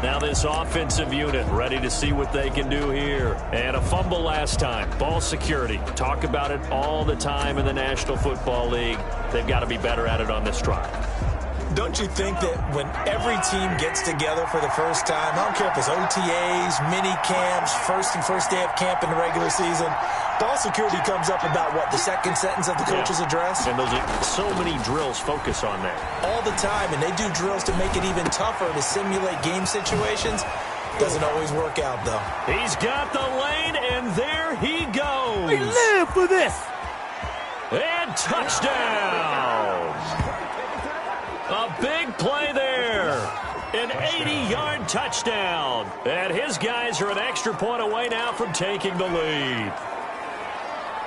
Now this offensive unit ready to see what they can do here. And a fumble last time. Ball security. Talk about it all the time in the National Football League. They've got to be better at it on this drive. Don't you think that when every team gets together for the first time, I don't care if it's OTAs, mini camps, first day of camp in the regular season, ball security comes up about, what, the second sentence of the coach's address? And those are so many drills focus on that. All the time, and they do drills to make it even tougher to simulate game situations. Doesn't always work out, though. He's got the lane, and there he goes. We live for this. And touchdown. A big play there. An 80-yard touchdown. And his guys are an extra point away now from taking the lead.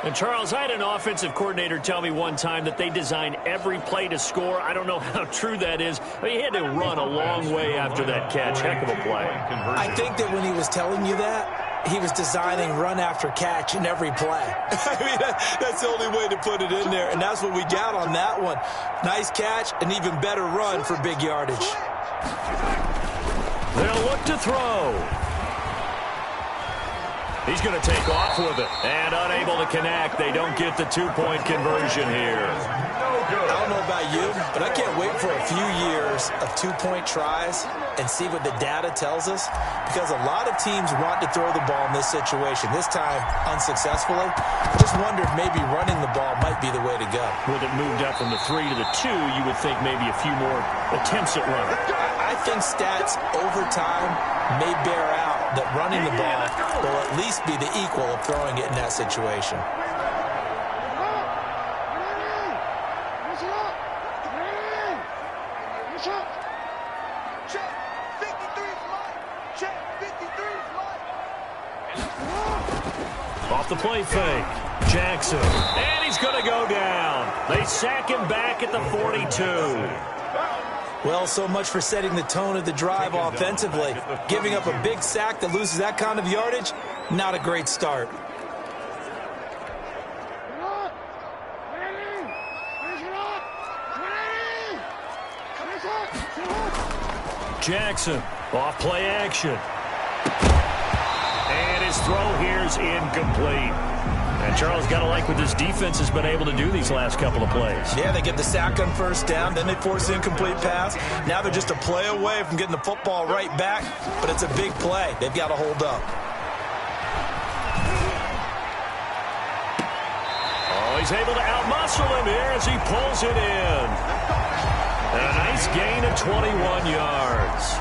And, Charles, I had an offensive coordinator tell me one time that they design every play to score. I don't know how true that is. I mean, he had to run a long way after that catch. Heck of a play. I think that when he was telling you that, he was designing run after catch in every play. I mean, that's the only way to put it in there, and that's what we got on that one. Nice catch, an even better run for big yardage. They'll look to throw. He's going to take off with it, and unable to connect. They don't get the two-point conversion here. I don't know about you, but I can't wait for a few years of two-point tries and see what the data tells us, because a lot of teams want to throw the ball in this situation, this time unsuccessfully. I just wonder if maybe running the ball might be the way to go. With it moved up from the 3 to the 2, you would think maybe a few more attempts at running. I think stats over time may bear out that running the ball will at least be the equal of throwing it in that situation. Off the play fake, Jackson, and he's going to go down. They sack him back at the 42. Well, so much for setting the tone of the drive offensively. Giving up a big sack that loses that kind of yardage, not a great start. Jackson, off play action. And his throw here's incomplete. And Charles, got to like what this defense has been able to do these last couple of plays. Yeah, they get the sack on first down, then they force an incomplete pass. Now they're just a play away from getting the football right back, but it's a big play. They've got to hold up. Oh, he's able to outmuscle him here as he pulls it in. And a nice gain of 21 yards.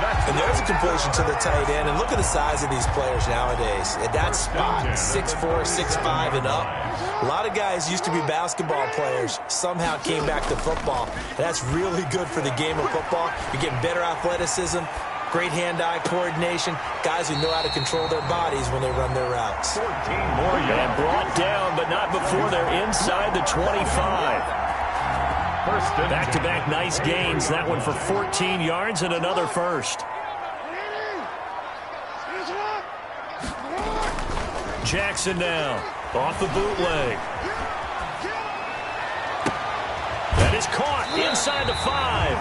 And there's a completion to the tight end. And look at the size of these players nowadays. At that spot, 6'4", 6'5", and up. A lot of guys used to be basketball players, somehow came back to football. And that's really good for the game of football. You're getting better athleticism, great hand-eye coordination, guys who know how to control their bodies when they run their routes. 14 more yards. And brought down, but not before they're inside the 25. Back-to-back nice gains. That one for 14 yards and another first. Jackson now. Off the bootleg. That is caught inside the 5.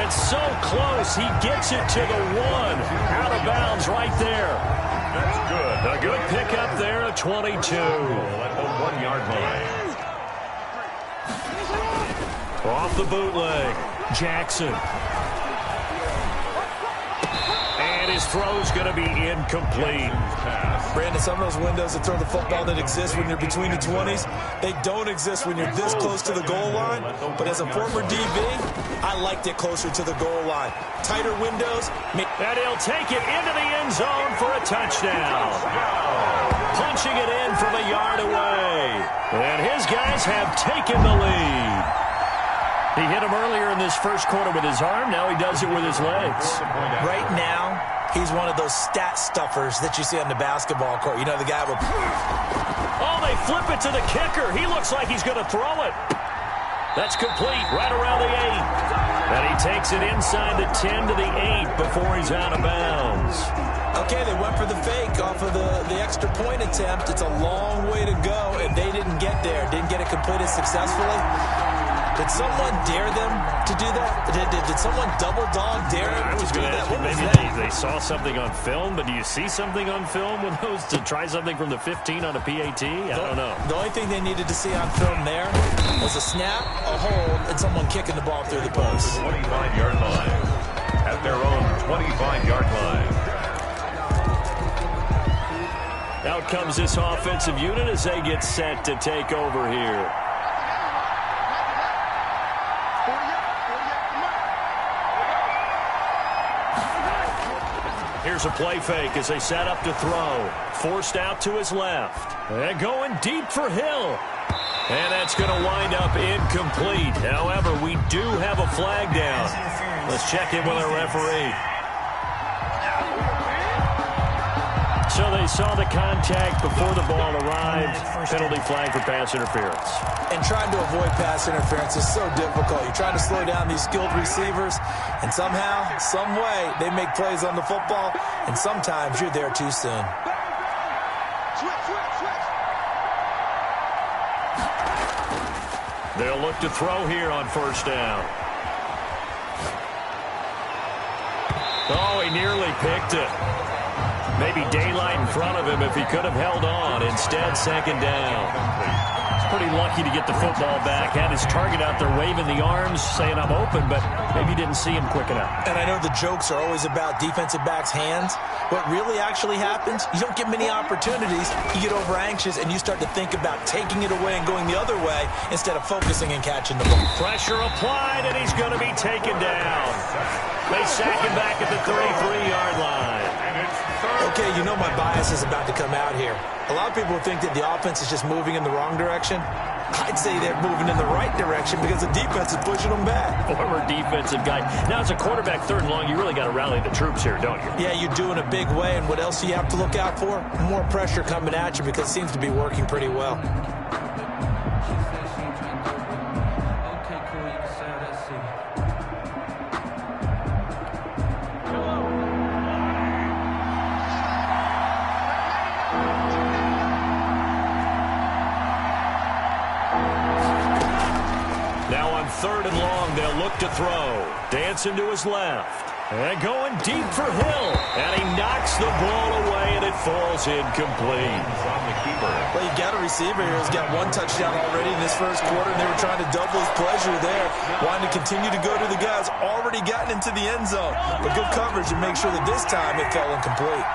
It's so close. He gets it to the 1. Out of bounds right there. That's good. A good pickup there at 22. At the 1-yard line. Off the bootleg, Jackson. And his throw's going to be incomplete. Brandon, some of those windows that throw the football that exist when you're between the 20s, they don't exist when you're this close to the goal line. But as a former DB, I liked it closer to the goal line. Tighter windows. And he'll take it into the end zone for a touchdown. Punching it in from a yard away. And his guys have taken the lead. He hit him earlier in this first quarter with his arm. Now he does it with his legs. Right now, he's one of those stat stuffers that you see on the basketball court. You know, the guy with... Oh, they flip it to the kicker. He looks like he's going to throw it. That's complete right around the 8. And he takes it inside the 10 to the 8 before he's out of bounds. Okay, they went for the fake off of the extra point attempt. It's a long way to go, and they didn't get there. Didn't get it completed successfully. Did someone dare them to do that? Did someone double dog dare him to was going good. to ask you, maybe they saw something on film, but do you see something on film with those to try something from the 15 on a PAT? I don't know. The only thing they needed to see on film there was a snap, a hold, and someone kicking the ball through the post. 25-yard line. At their own 25-yard line. Out comes this offensive unit as they get set to take over here. Here's a play fake as they set up to throw. Forced out to his left. And going deep for Hill. And that's going to wind up incomplete. However, we do have a flag down. Let's check in with our referee. So they saw the contact before the ball arrived. Penalty flag for pass interference. And trying to avoid pass interference is so difficult. You're trying to slow down these skilled receivers, and somehow, some way, they make plays on the football, and sometimes you're there too soon. They'll look to throw here on first down. Oh, he nearly picked it. Maybe daylight in front of him if he could have held on. Instead, second down. He's pretty lucky to get the football back. Had his target out there waving the arms, saying I'm open, but maybe didn't see him quick enough. And I know the jokes are always about defensive backs' hands. What really actually happens, you don't get many opportunities. You get over anxious, and you start to think about taking it away and going the other way instead of focusing and catching the ball. Pressure applied, and he's going to be taken down. They sack him back at the 33-yard line. Okay, you know my bias is about to come out here. A lot of people think that the offense is just moving in the wrong direction. I'd say they're moving in the right direction because the defense is pushing them back. Former defensive guy. Now, as a quarterback, third and long, you really got to rally the troops here, don't you? Yeah, you're doing a big way, and what else do you have to look out for? More pressure coming at you because it seems to be working pretty well. Third and long, they'll look to throw. Dancing to his left. And going deep for Hill. And he knocks the ball away, and it falls incomplete. Well, you got a receiver here who's got one touchdown already in this first quarter, and they were trying to double his pleasure there. Wanting to continue to go to the guys already gotten into the end zone. But good coverage to make sure that this time it fell incomplete.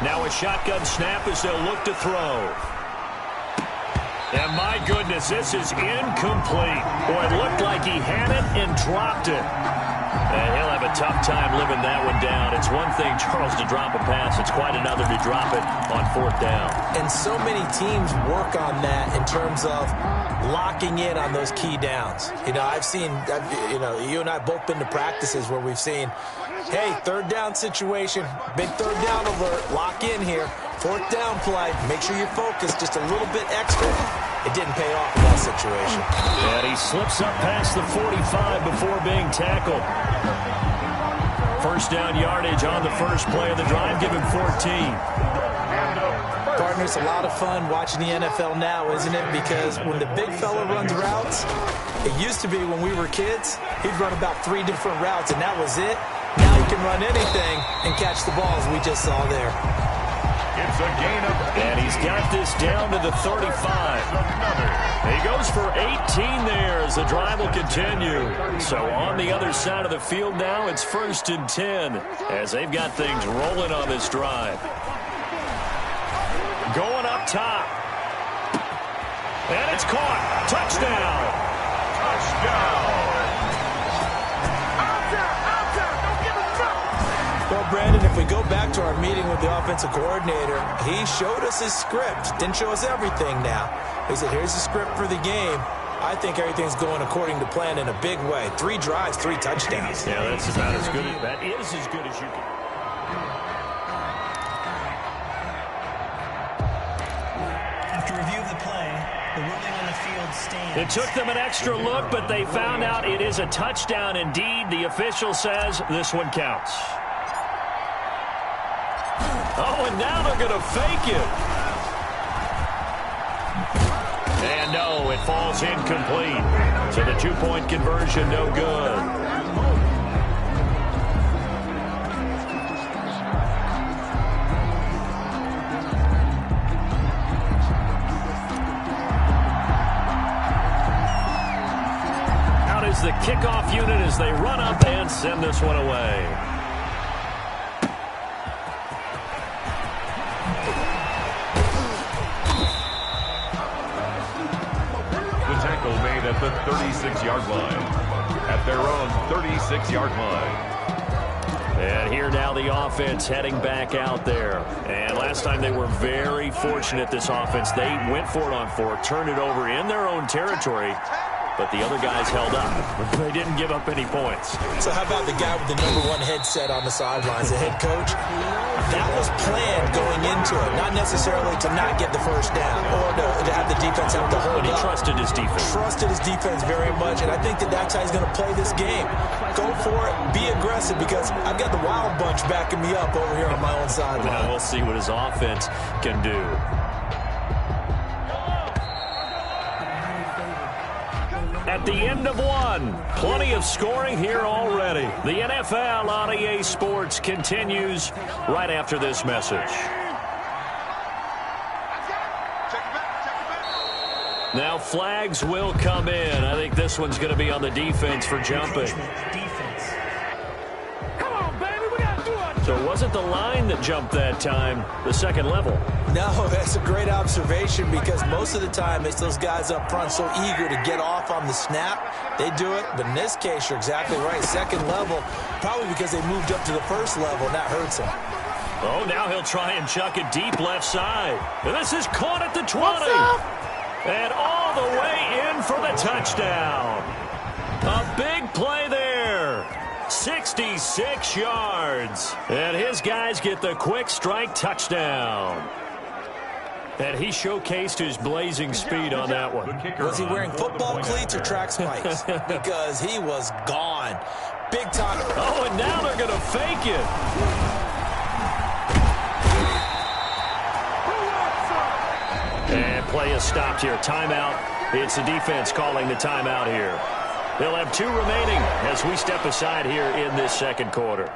Now a shotgun snap as they'll look to throw. And my goodness, this is incomplete. Boy, it looked like he had it and dropped it. And he'll have a tough time living that one down. It's one thing, Charles, to drop a pass. It's quite another to drop it on fourth down. And so many teams work on that in terms of locking in on those key downs. You know, you and I have both been to practices where we've seen, hey, third down situation, big third down alert, lock in here, fourth down play, make sure you're focused just a little bit extra. It didn't pay off in that situation. And he slips up past the 45 before being tackled. First down yardage on the first play of the drive, give him 14. Partner, it's a lot of fun watching the NFL now, isn't it? Because when the big fella runs routes, it used to be when we were kids, he'd run about 3 different routes, and that was it. Now he can run anything and catch the balls we just saw there. It's a gain of 8. And he's got this down to the 35. He goes for 18 there as the drive will continue. So on the other side of the field now, it's 1st and 10 as they've got things rolling on this drive. Going up top. And it's caught. Touchdown. Touchdown. Well, Brandon, if we go back to our meeting with the offensive coordinator, he showed us his script. Didn't show us everything now. He said, here's the script for the game. I think everything's going according to plan in a big way. 3 drives, 3 touchdowns. Yeah, that's about as good. That is as good as you can. After review of the play, the ruling on the field stands. It took them an extra look, but they found out it is a touchdown indeed. The official says this one counts. Oh, and now they're going to fake it. And no, it falls incomplete. So the two-point conversion, no good. The kickoff unit as they run up and send this one away. The tackle made at the 36-yard line. At their own 36-yard line. And here now the offense heading back out there. And last time they were very fortunate, this offense. They went for it on fourth, turned it over in their own territory. But the other guys held up. They didn't give up any points. So how about the guy with the #1 headset on the sidelines, the head coach? That was planned going into it, not necessarily to not get the first down or to have the defense have to hold up. But he trusted his defense. Trusted his defense very much, and I think that's how he's going to play this game. Go for it, be aggressive, because I've got the Wild Bunch backing me up over here on my own sideline. Now we'll see what his offense can do. At the end of one, plenty of scoring here already. The NFL on EA Sports continues right after this message. Now flags will come in. I think this one's going to be on the defense for jumping. So it wasn't the line that jumped that time, the second level. No, that's a great observation, because most of the time it's those guys up front so eager to get off on the snap. They do it, but in this case, you're exactly right. Second level, probably because they moved up to the first level, and that hurts him. Oh, now he'll try and chuck it deep left side. And this is caught at the 20. And all the way in for the touchdown. A big play there. 66 yards. And his guys get the quick strike touchdown. And he showcased his blazing speed on that one. Was he wearing football cleats or track spikes? Because he was gone. Big time. Oh, and now they're going to fake it. And play is stopped here. Timeout. It's the defense calling the timeout here. They'll have 2 remaining as we step aside here in this second quarter.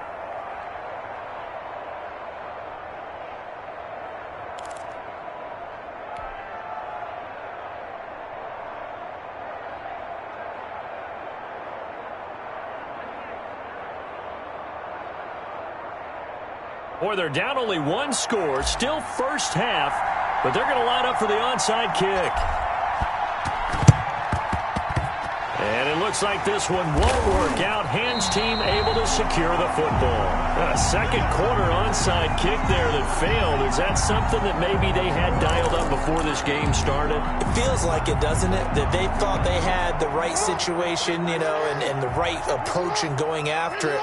Boy, they're down only 1 score, still first half, but they're going to line up for the onside kick. And it looks like this one won't work out. Hands team able to secure the football. A second quarter onside kick there that failed. Is that something that maybe they had dialed up before this game started? It feels like it, doesn't it? That they thought they had the right situation, you know, and the right approach in going after it.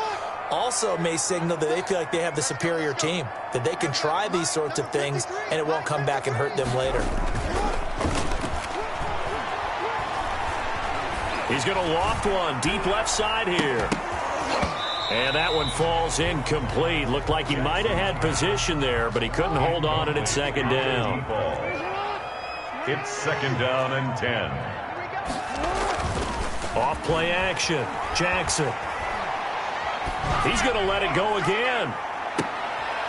Also may signal that they feel like they have the superior team, that they can try these sorts of things and it won't come back and hurt them later. He's going to loft one deep left side here. And that one falls incomplete. Looked like he might have had position there, but he couldn't hold on and it's second down. It's second down and 10. Off play action. Jackson. He's going to let it go again.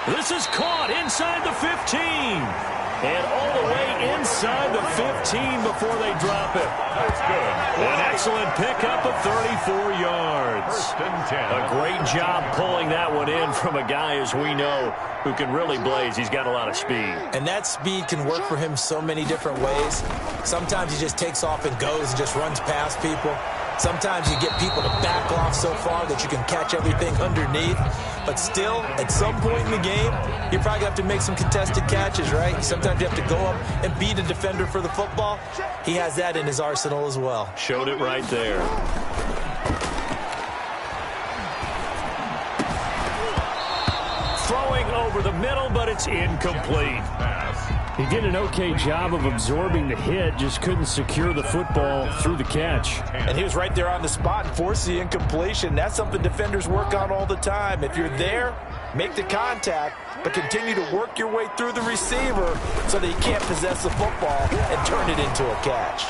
This is caught inside the 15. And all the way inside the 15 before they drop it. That's good. An excellent pickup of 34 yards. First and 10. A great job pulling that one in from a guy, as we know, who can really blaze. He's got a lot of speed. And that speed can work for him so many different ways. Sometimes he just takes off and goes and just runs past people. Sometimes you get people to back off so far that you can catch everything underneath. But still, at some point in the game, you probably have to make some contested catches, right? Sometimes you have to go up and beat a defender for the football. He has that in his arsenal as well. Showed it right there. Throwing over the middle, but it's incomplete. He did an okay job of absorbing the hit, just couldn't secure the football through the catch. And he was right there on the spot and forced the incompletion. That's something defenders work on all the time. If you're there, Make the contact, but continue to work your way through the receiver so that he can't possess the football and turn it into a catch.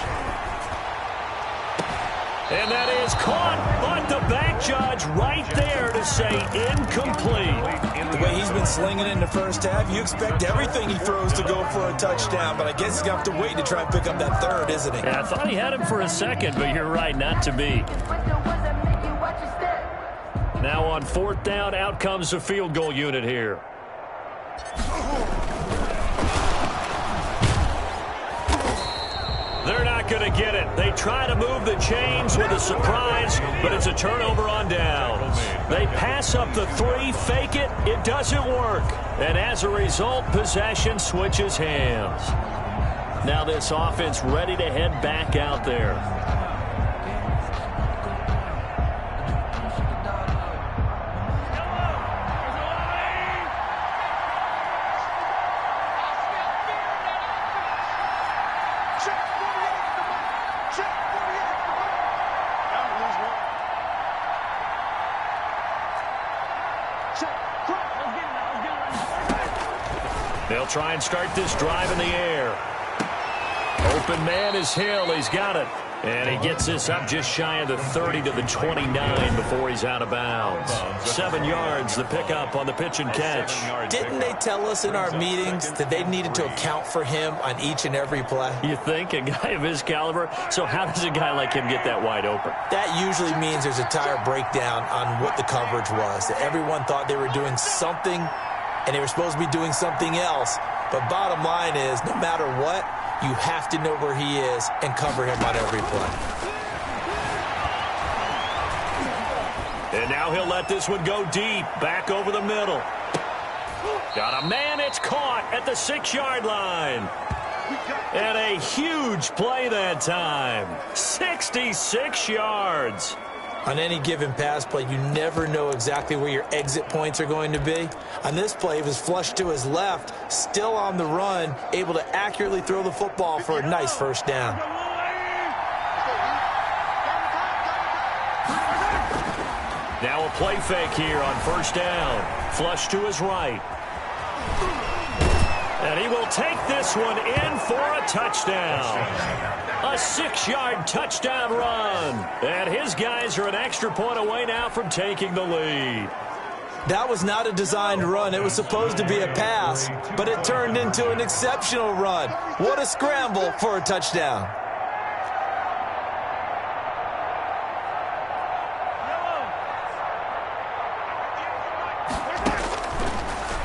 And that is caught, but the back judge right there to say incomplete. The way he's been slinging it in the first half, you expect everything he throws to go for a touchdown, but I guess he's going to have to wait to try and pick up that third, isn't he? Yeah, I thought he had him for a second, but you're right, not to be. Now on 4th down, out comes the field goal unit here. They're not going to get it. They try to move the chains with a surprise, but it's a turnover on downs. They pass up the 3, fake it. It doesn't work. And as a result, possession switches hands. Now this offense ready to head back out there. They'll try and start this drive in the air. Open man is Hill. He's got it. And he gets this up just shy of the 30 to the 29 before he's out of bounds. 7 yards, the pickup on the pitch and catch. Didn't they tell us in our meetings that they needed to account for him on each and every play? You think? A guy of his caliber? So how does a guy like him get that wide open? That usually means there's a tire breakdown on what the coverage was. That everyone thought they were doing something, and they were supposed to be doing something else. But bottom line is, no matter what, you have to know where he is and cover him on every play. And now he'll let this one go deep, back over the middle. Got a man, it's caught at the 6-yard line. And a huge play that time. 66 yards. On any given pass play, you never know exactly where your exit points are going to be. On this play, he was flushed to his left, still on the run, able to accurately throw the football for a nice first down. Now a play fake here on 1st down. Flush to his right. And he will take this one in for a touchdown. A 6-yard touchdown run. And his guys are an extra point away now from taking the lead. That was not a designed run. It was supposed to be a pass, but it turned into an exceptional run. What a scramble for a touchdown.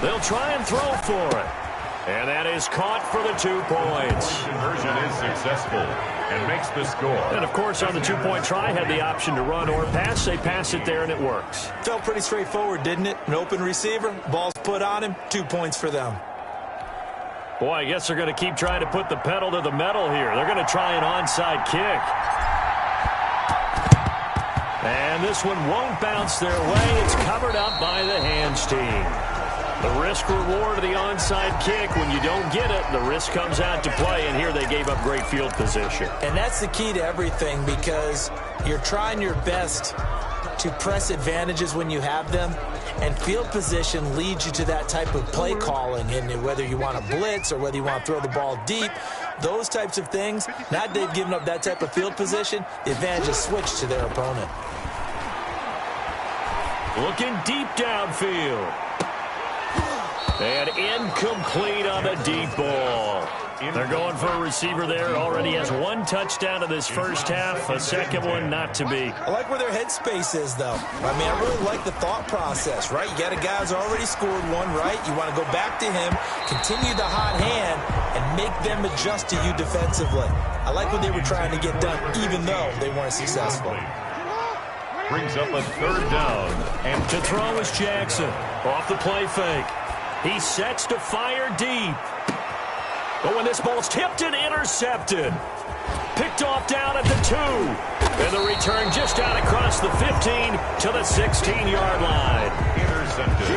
They'll try and throw for it. And that is caught for the 2 points. Conversion is successful and makes the score. And, of course, on the 2-point try, had the option to run or pass. They pass it there, and it works. Felt pretty straightforward, didn't it? An open receiver, ball's put on him, 2 points for them. Boy, I guess they're going to keep trying to put the pedal to the metal here. They're going to try an onside kick. And this one won't bounce their way. It's covered up by the hands team. The risk-reward of the onside kick, when you don't get it, the risk comes out to play, and here they gave up great field position. And that's the key to everything, because you're trying your best to press advantages when you have them, and field position leads you to that type of play calling, and whether you want to blitz or whether you want to throw the ball deep, those types of things, now that they've given up that type of field position, the advantage is switched to their opponent. Looking deep downfield. And incomplete on the deep ball. They're going for a receiver there. Already has 1 touchdown in this first half. A second one not to be. I like where their headspace is, though. I mean, I really like the thought process, right? You got a guy who's already scored one, right? You want to go back to him, continue the hot hand, and make them adjust to you defensively. I like what they were trying to get done, even though they weren't successful. Brings up a 3rd down. And to throw is Jackson. Off the play fake. He sets to fire deep. But when this ball's tipped and intercepted. Picked off down at the 2. And the return just out across the 15 to the 16-yard line. Intercepted.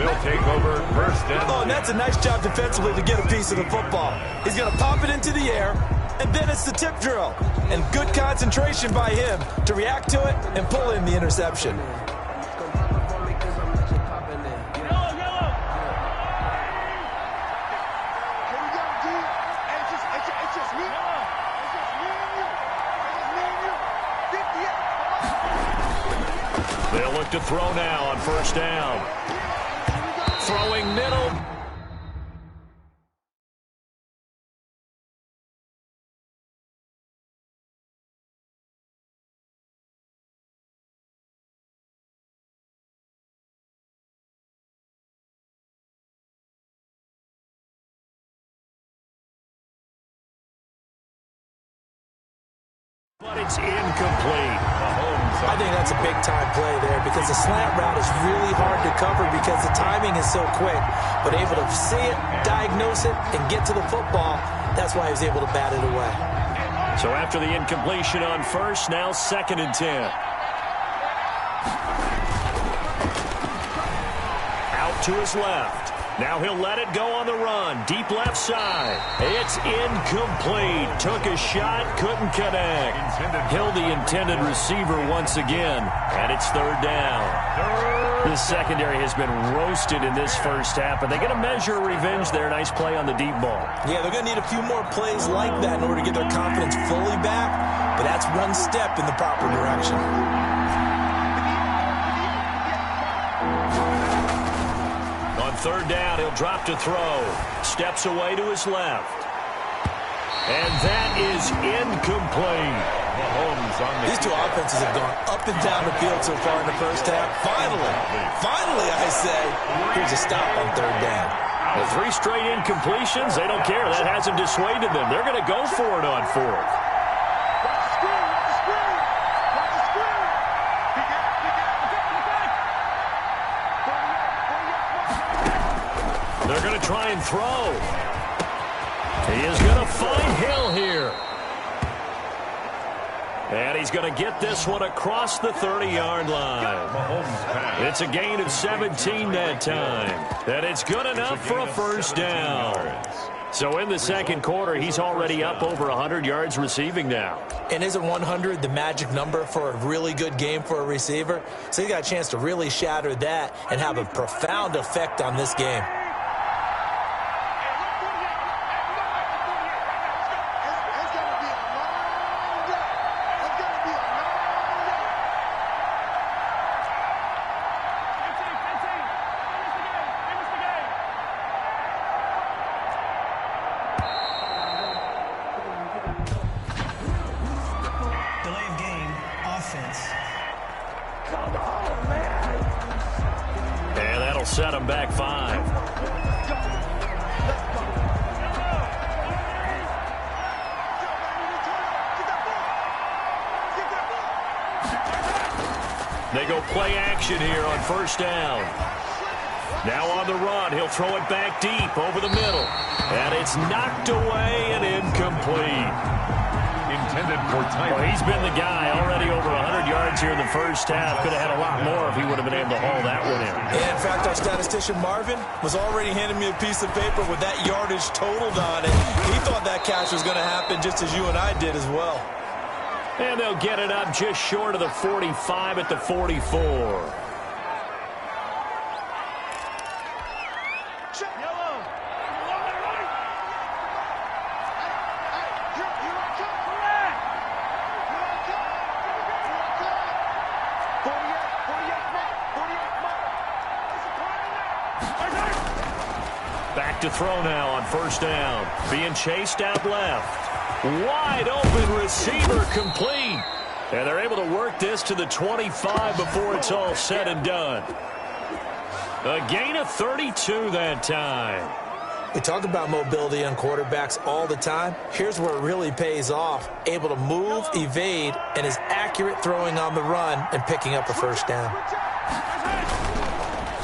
They'll take over 1st down. Oh, and that's a nice job defensively to get a piece of the football. He's going to pop it into the air, and then it's the tip drill. And good concentration by him to react to it and pull in the interception. to throw now on first down. Throwing middle. But it's incomplete. I think that's a big-time play there because the slant route is really hard to cover because the timing is so quick. But able to see it, diagnose it, and get to the football, that's why he was able to bat it away. So after the incompletion on first, now 2nd and 10. Out to his left. Now he'll let it go on the run. Deep left side. It's incomplete. Took a shot, couldn't connect. Held the intended receiver once again. And it's 3rd down. The secondary has been roasted in this first half, but they get a measure of revenge there. Nice play on the deep ball. Yeah, they're going to need a few more plays like that in order to get their confidence fully back. But that's one step in the proper direction. On 3rd down, he'll drop to throw. Steps away to his left. And that is incomplete. These two offenses have gone up and down the field so far in the first half. Finally, I say, here's a stop on 3rd down. The 3 straight incompletions, they don't care. That hasn't dissuaded them. They're going to go for it on 4th. They're going to try and throw. He is going to find Hill here. And he's going to get this one across the 30-yard line. It's a gain of 17 that time. And it's good enough for a first down. So in the second quarter, he's already up over 100 yards receiving now. And isn't 100 the magic number for a really good game for a receiver? So he got a chance to really shatter that and have a profound effect on this game. And that'll set them back 5. They go play action here on first down. Now on the run, he'll throw it back deep over the middle. And it's knocked away and incomplete. Intended for time. Well, he's been the guy already over 100 yards here in the first half. Could have had a lot more if he would have been able to haul that one in. And in fact, our statistician Marvin was already handing me a piece of paper with that yardage totaled on it. He thought that catch was going to happen just as you and I did as well. And they'll get it up just short of the 45 at the 44. Back to throw now on first down. Being chased out left. Wide open receiver complete. And they're able to work this to the 25 before it's all said and done. A gain of 32 that time. We talk about mobility on quarterbacks all the time. Here's where it really pays off. Able to move, evade, and is accurate throwing on the run and picking up a first down.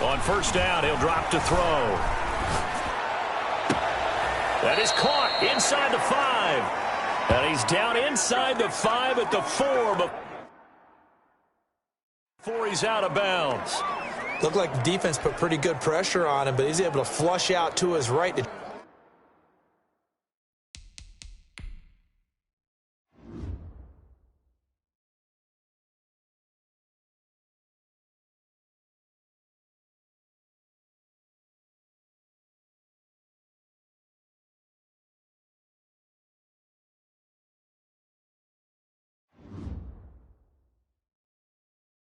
On first down, he'll drop to throw. That is caught inside the 5. And he's down inside the 5 at the 4 before he's out of bounds. Looked like the defense put pretty good pressure on him, but he's able to flush out to his right to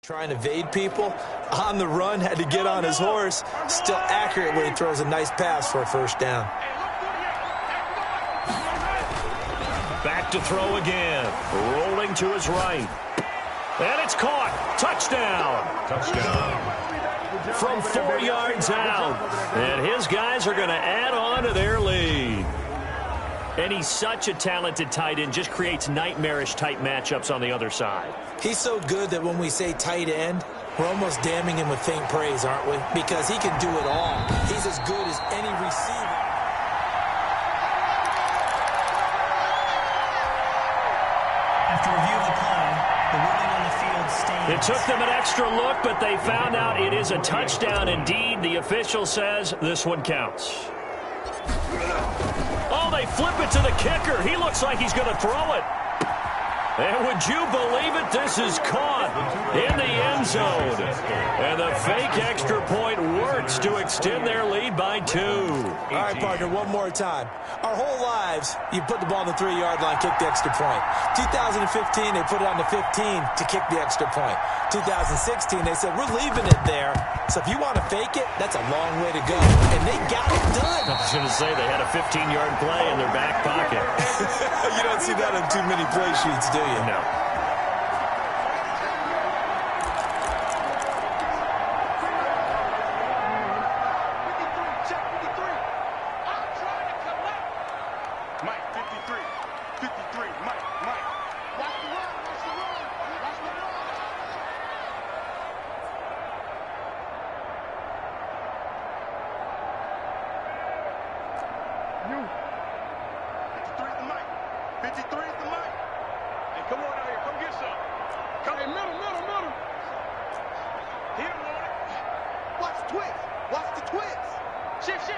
Trying to evade people, on the run, had to get on his horse, still accurately throws a nice pass for a first down. Back to throw again, rolling to his right. And it's caught. Touchdown. Touchdown. From 4 yards out. And his guys are going to add on to their lead. And he's such a talented tight end, just creates nightmarish-type matchups on the other side. He's so good that when we say tight end, we're almost damning him with faint praise, aren't we? Because he can do it all. He's as good as any receiver. After review of the play, the ruling on the field stands. It took them an extra look, but they found out it is a touchdown indeed. The official says this one counts. Oh, they flip it to the kicker. He looks like he's going to throw it. And would you believe it? This is caught in the end zone. And the fake extra point works to extend their lead by 2. All right, partner, one more time. Our whole lives, you put the ball on the 3-yard line, kick the extra point. 2015, they put it on the 15 to kick the extra point. 2016, they said, we're leaving it there. So if you want to fake it, that's a long way to go. And they got it done. I was going to say they had a 15-yard play in their back pocket. You don't see that on too many play sheets, do you? No. Mike, 53, Mike. Watch the run. You. 53 is the Mike. 53 is the Mike. Hey, come on out here. Come get some. Come in, middle. He don't want it. Watch the twist. Watch the twist. Shift.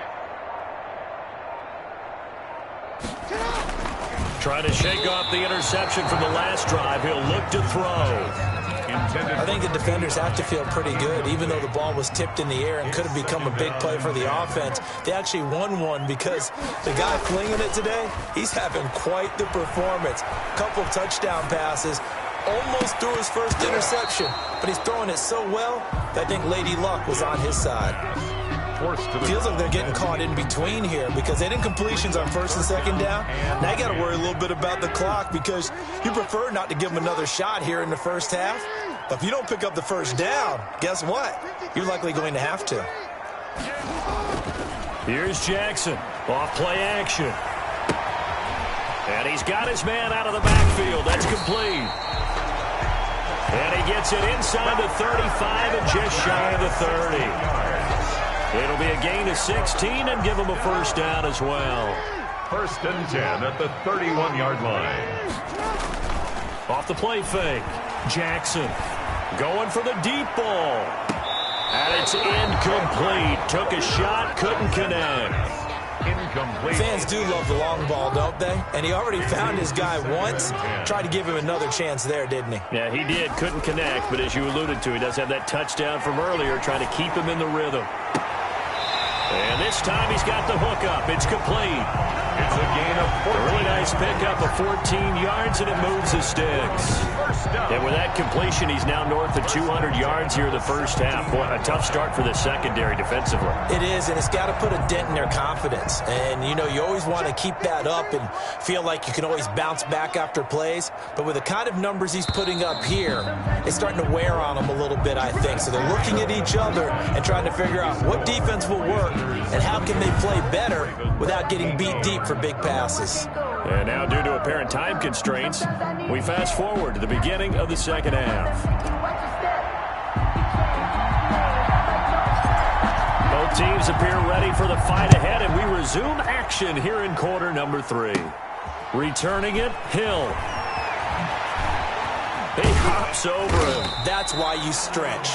Get out. Trying to shake off the interception from the last drive. He'll look to throw. I think the defenders have to feel pretty good, even though the ball was tipped in the air and could have become a big play for the offense. They actually won one because the guy flinging it today, he's having quite the performance. Couple touchdown passes, almost threw his first interception, but he's throwing it so well that I think Lady Luck was on his side. Feels like they're getting caught in between here because they didn't completions on first and second down. Now you got to worry a little bit about the clock because you prefer not to give them another shot here in the first half. But if you don't pick up the first down, guess what? You're likely going to have to. Here's Jackson. Off play action. And he's got his man out of the backfield. That's complete. And he gets it inside the 35 and just shy of the 30. It'll be a gain of 16 and give him a first down as well. First and 10 at the 31-yard line. Off the play fake. Jackson going for the deep ball. And it's incomplete. Took a shot, couldn't connect. Incomplete. Fans do love the long ball, don't they? And he already found his guy once. Tried to give him another chance there, didn't he? Yeah, he did. Couldn't connect, but as you alluded to, he does have that touchdown from earlier, trying to keep him in the rhythm. And this time he's got the hook up. It's complete. It's a gain of 14. A really nice pickup of 14 yards, and it moves the sticks. And with that completion, he's now north of 200 yards here in the first half. Boy, a tough start for the secondary defensively. It is, and it's got to put a dent in their confidence. And, you know, you always want to keep that up and feel like you can always bounce back after plays. But with the kind of numbers he's putting up here, it's starting to wear on them a little bit, I think. So they're looking at each other and trying to figure out what defense will work and how can they play better without getting beat deep for big passes. And now, due to apparent time constraints, we fast forward to the beginning of the second half. Both teams appear ready for the fight ahead, and we resume action here in quarter number 3. Returning it, Hill. He hops over him. That's why you stretch.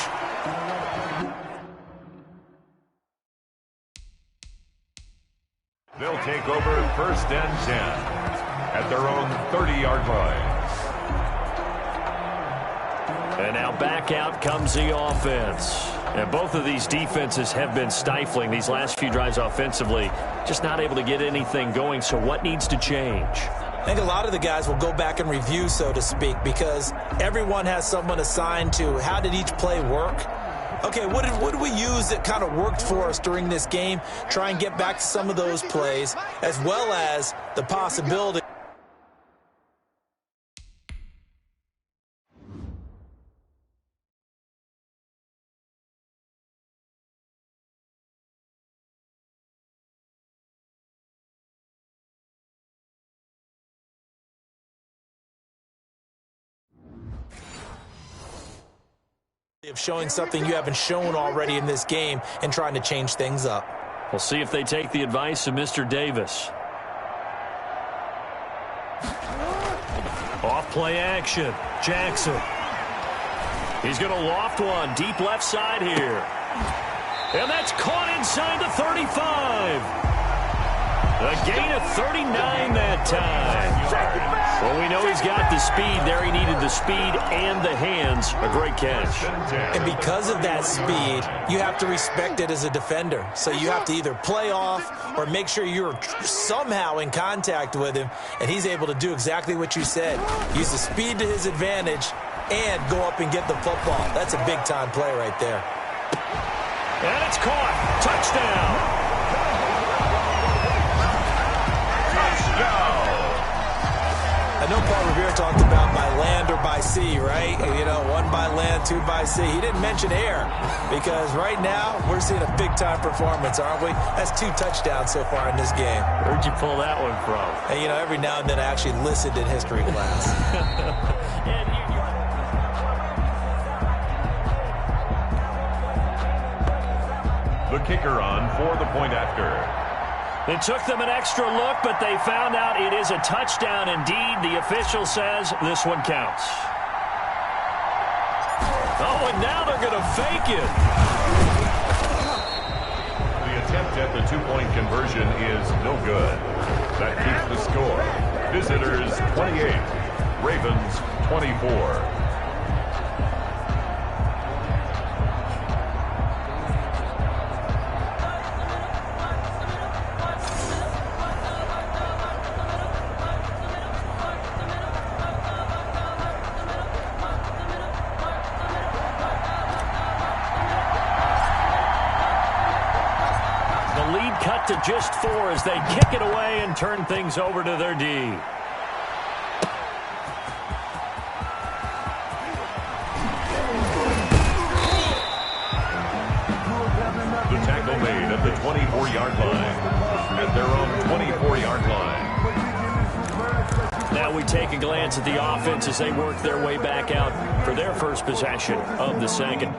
They'll take over first and 10 at their own 30-yard line. And now back out comes the offense. And both of these defenses have been stifling these last few drives offensively. Just not able to get anything going, so what needs to change? I think a lot of the guys will go back and review, so to speak, because everyone has someone assigned to how did each play work. Okay, what did we use that kind of worked for us during this game? Try and get back to some of those plays, as well as the possibility. Of showing something you haven't shown already in this game and trying to change things up. We'll see if they take the advice of Mr. Davis. Off play action. Jackson. He's going to loft one deep left side here. And that's caught inside the 35. A gain of 39 that time. Well, we know he's got the speed there. He needed the speed and the hands. A great catch. And because of that speed, you have to respect it as a defender. So you have to either play off or make sure you're somehow in contact with him. And he's able to do exactly what you said. Use the speed to his advantage and go up and get the football. That's a big-time play right there. And it's caught. Touchdown. I know Paul Revere talked about by land or by sea, right? You know, one by land, two by sea. He didn't mention air because right now we're seeing a big-time performance, aren't we? That's 2 touchdowns so far in this game. Where'd you pull that one from? And, you know, every now and then I actually listened in history class. The kicker on for the point after. It took them an extra look, but they found out it is a touchdown indeed. The official says this one counts. Oh, and now they're going to fake it. The attempt at the 2-point conversion is no good. That keeps the score. Visitors 28, Ravens 24. To just 4 as they kick it away and turn things over to their D. The tackle made at the 24-yard line. At their own 24-yard line. Now we take a glance at the offense as they work their way back out for their first possession of the second.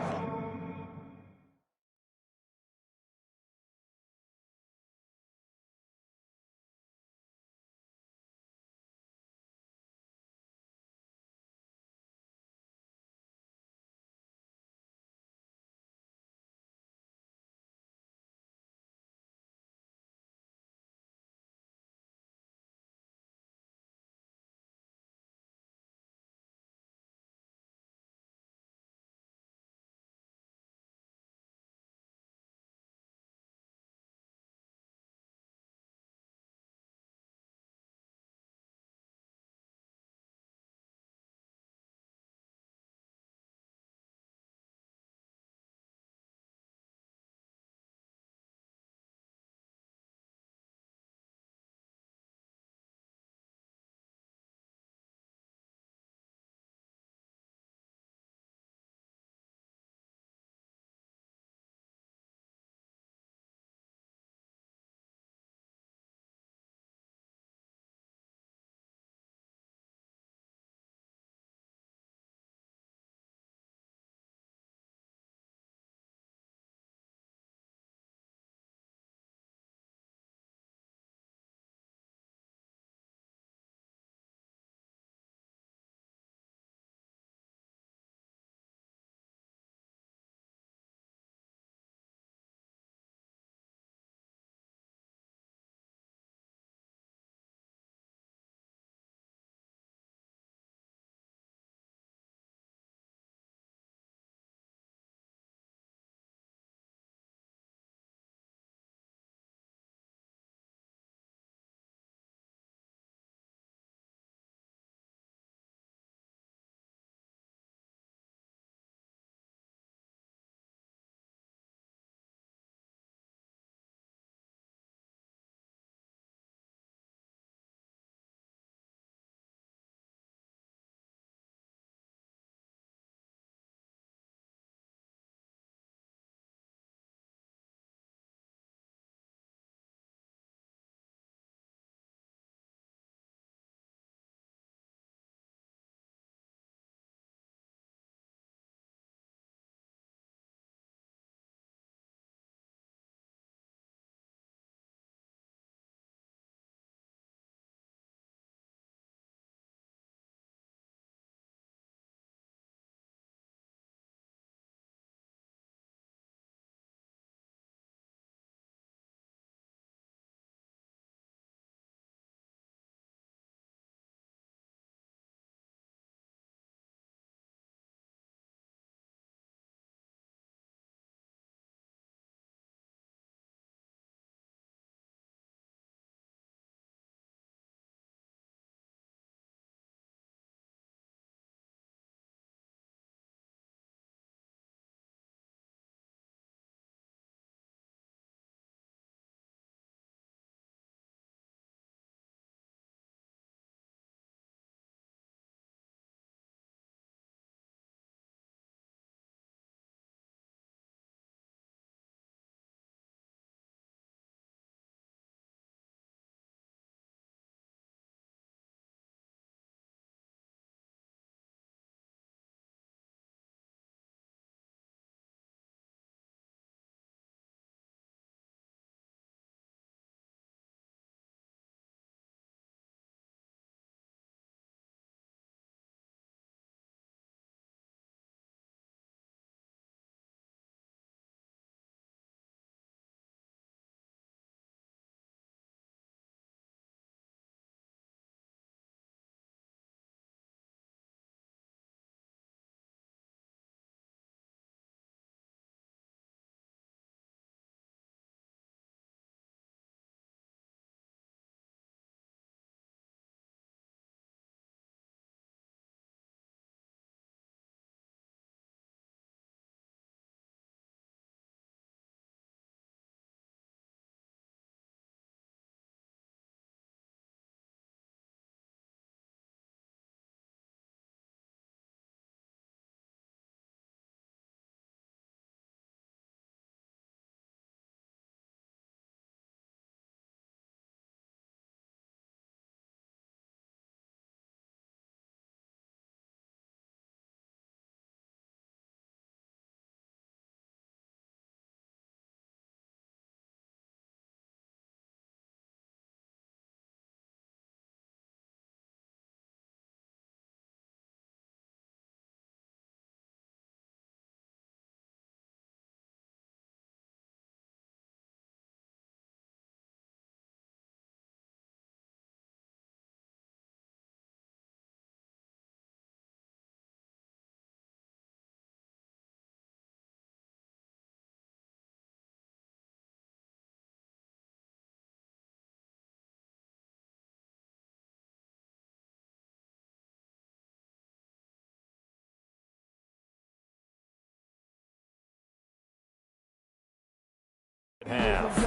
half.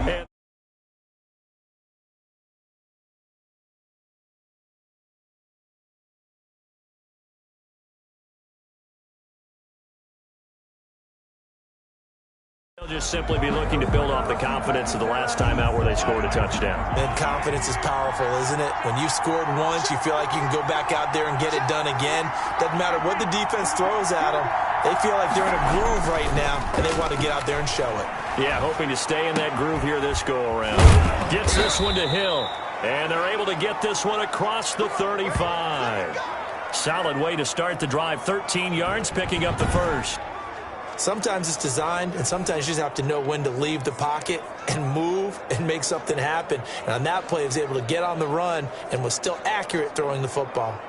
And they'll just simply be looking to build off the confidence of the last time out where they scored a touchdown. And confidence is powerful, isn't it? When you've scored once, you feel like you can go back out there and get it done again. Doesn't matter what the defense throws at them. They feel like they're in a groove right now, and they want to get out there and show it. Yeah, hoping to stay in that groove here this go-around. Gets this one to Hill, and they're able to get this one across the 35. Solid way to start the drive, 13 yards, picking up the first. Sometimes it's designed, and sometimes you just have to know when to leave the pocket and move and make something happen. And on that play, he was able to get on the run and was still accurate throwing the football.